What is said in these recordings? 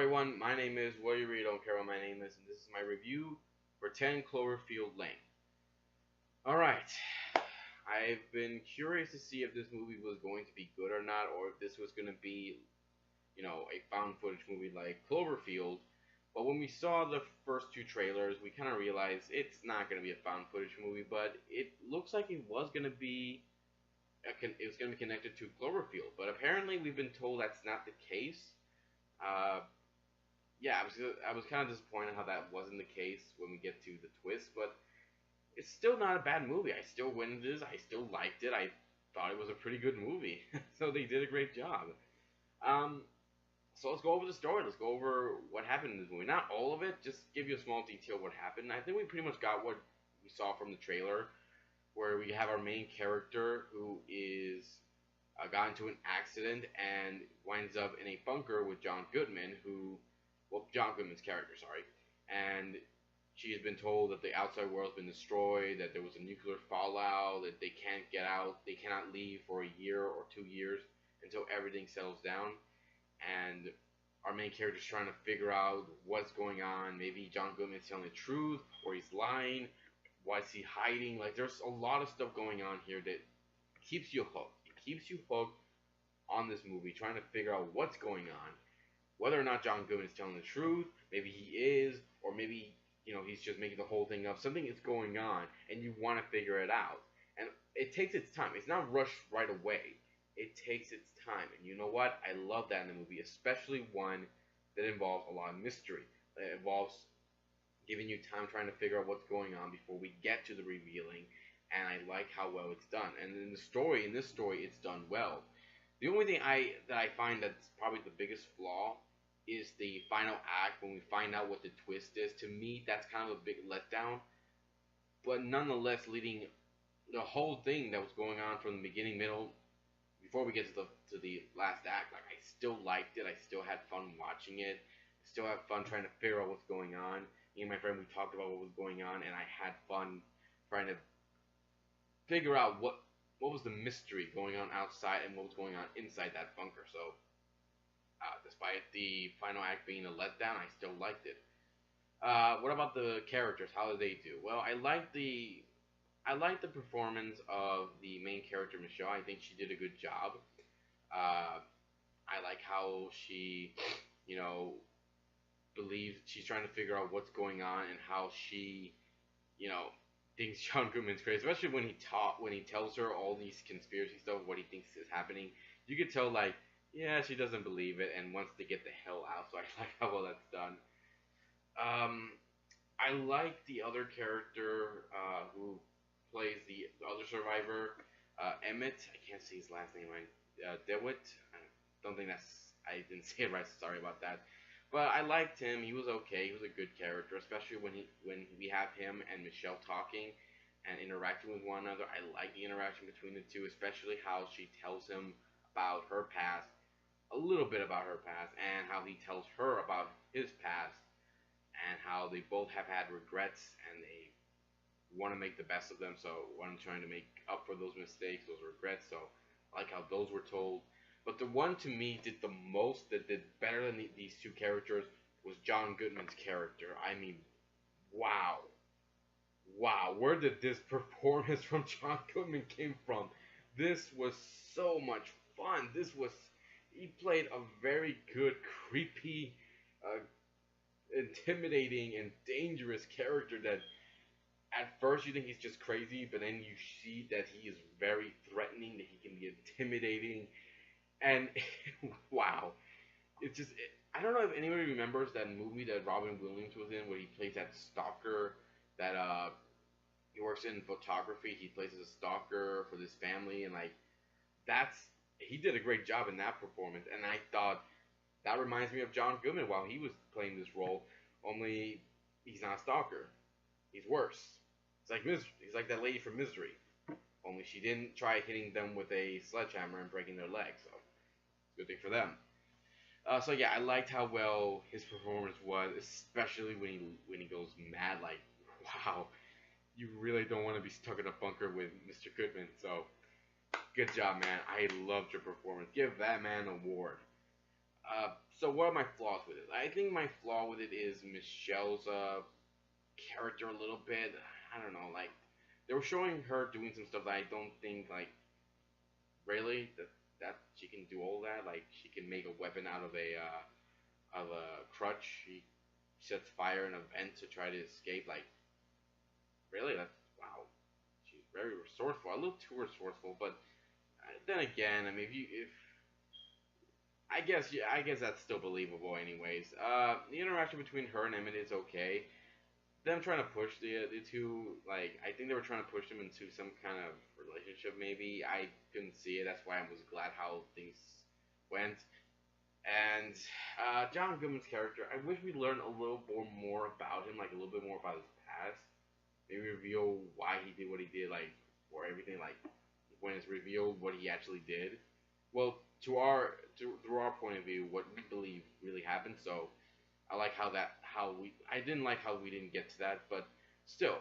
everyone, my name is, well, you really don't care what my name is, and this is my review for 10 Cloverfield Lane. Alright, I've been curious to see if this movie was going to be good or not, or if this was going to be, a found footage movie like Cloverfield, but when we saw the first two trailers, we kind of realized it's not going to be a found footage movie, but it looks like it was going to be connected to Cloverfield, but apparently we've been told that's not the case. Uh, yeah, I was kind of disappointed how that wasn't the case when we get to the twist, but it's still not a bad movie. I still went into this. I still liked it. I thought it was a pretty good movie, so they did a great job. Um, so let's go over the story. Let's go over what happened in this movie. Not all of it, just give you a small detail of what happened. I think we pretty much got what we saw from the trailer, where we have our main character who is got into an accident and winds up in a bunker with John Goodman, John Goodman's character, sorry, and she has been told that the outside world's been destroyed, that there was a nuclear fallout, that they can't get out, they cannot leave for a year or 2 years until everything settles down, and our main character is trying to figure out what's going on. Maybe John Goodman's telling the truth, or he's lying, what's he hiding? Like, there's a lot of stuff going on here that keeps you hooked. It keeps you hooked on this movie, trying to figure out what's going on. Whether or not John Goodman is telling the truth, maybe he is, or maybe, he's just making the whole thing up. Something is going on, and you want to figure it out. And it takes its time. It's not rushed right away. It takes its time. And you know what? I love that in the movie, especially one that involves a lot of mystery. That involves giving you time trying to figure out what's going on before we get to the revealing. And I like how well it's done. And in this story, it's done well. The only thing that I find that's probably the biggest flaw is the final act when we find out what the twist is. To me, that's kind of a big letdown. But nonetheless, leading the whole thing that was going on from the beginning, middle, before we get to the last act, like, I still liked it. I still had fun watching it. I still had fun trying to figure out what's going on. Me and my friend, we talked about what was going on, and I had fun trying to figure out what was the mystery going on outside and what was going on inside that bunker. So, despite the final act being a letdown, I still liked it. What about the characters? How did they do? Well, I like the performance of the main character, Michelle. I think she did a good job. I like how she, believes she's trying to figure out what's going on, and how she, thinks John Goodman's crazy, especially when he tells her all these conspiracy stuff, what he thinks is happening. You could tell, like, yeah, she doesn't believe it and wants to get the hell out. So I like how well that's done. I like the other character who plays the other survivor, Emmett. I can't say his last name right. DeWitt. I didn't say it right. Sorry about that. But I liked him. He was okay. He was a good character, especially when we have him and Michelle talking and interacting with one another. I like the interaction between the two, especially how she tells him about her past, a little bit about her past, and how he tells her about his past, and how they both have had regrets and they want to make the best of them. So one trying to make up for those mistakes, those regrets. So I like how those were told. But the one to me did the most, that did better than these two characters, was John Goodman's character. I mean, wow. Wow, where did this performance from John Goodman came from? This was so much fun. He played a very good, creepy, intimidating, and dangerous character that at first you think he's just crazy, but then you see that he is very threatening, that he can be intimidating. And wow, I don't know if anybody remembers that movie that Robin Williams was in, where he plays that stalker that he works in photography. He plays as a stalker for this family, and like he did a great job in that performance. And I thought that reminds me of John Goodman while he was playing this role. Only he's not a stalker. He's worse. He's like that lady from Misery. Only she didn't try hitting them with a sledgehammer and breaking their legs. So good thing for them. So yeah, I liked how well his performance was, especially when he goes mad. Like, wow, you really don't want to be stuck in a bunker with Mr. Goodman. So good job, man. I loved your performance. Give that man an award. So what are my flaws with it? I think my flaw with it is Michelle's character a little bit. I don't know, like they were showing her doing some stuff that I don't think like really that she can do all that. Like she can make a weapon out of a crutch. She sets fire in a vent to try to escape. Like really, that's wow. She's very resourceful. A little too resourceful, but then again, I mean, if I guess yeah, I guess that's still believable. Anyways, the interaction between her and Emmett is okay. Them trying to push the two, like I think they were trying to push them into some kind of relationship. Maybe I couldn't see it. That's why I was glad how things went. And John Goodman's character, I wish we learned a little more about him, like a little bit more about his past. Maybe reveal why he did what he did, like or everything, like when it's revealed what he actually did. Well, through our point of view, what we believe really happened. So I like how we I didn't like how we didn't get to that, but still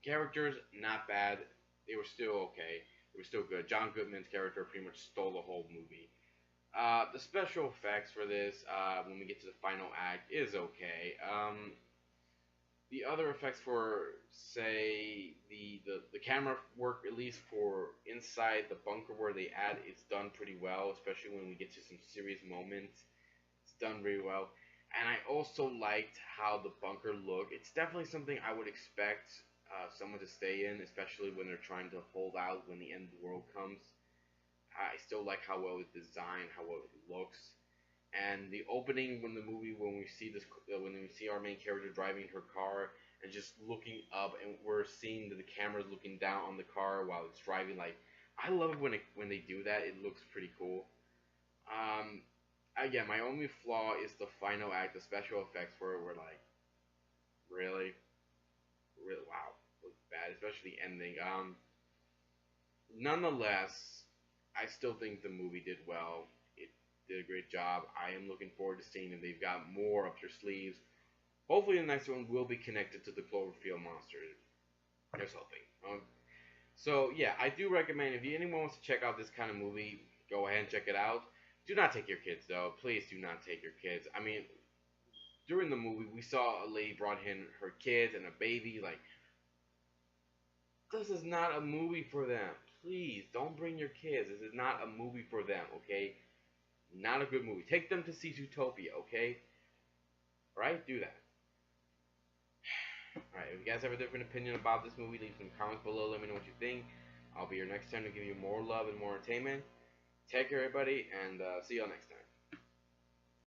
characters not bad. They were still okay. They were still good. John Goodman's character pretty much stole the whole movie. The special effects for this, when we get to the final act, is okay. The other effects for, say, the camera work, at least for inside the bunker where they at, it's done pretty well, especially when we get to some serious moments. It's done very well. And I also liked how the bunker looked. It's definitely something I would expect someone to stay in, especially when they're trying to hold out when the end of the world comes. I still like how well it's designed, how well it looks, and the opening when we see this when we see our main character driving her car and just looking up, and we're seeing the camera's looking down on the car while it's driving. Like I love it when they do that. It looks pretty cool. Um, Again, my only flaw is the final act. The special effects were like really, really wow, was bad, especially the ending. Nonetheless, I still think the movie did well. It did a great job. I am looking forward to seeing if they've got more up their sleeves. Hopefully, the next one will be connected to the Cloverfield monster. Here's hoping. So yeah, I do recommend if anyone wants to check out this kind of movie, go ahead and check it out. Do not take your kids though. Please do not take your kids. I mean, during the movie, we saw a lady brought in her kids and a baby. Like, this is not a movie for them. Please don't bring your kids. This is not a movie for them. Okay, not a good movie. Take them to see Zootopia. Okay, all right, do that. All right. If you guys have a different opinion about this movie, leave some comments below. Let me know what you think. I'll be here next time to give you more love and more entertainment. Take care, everybody, and see y'all next time.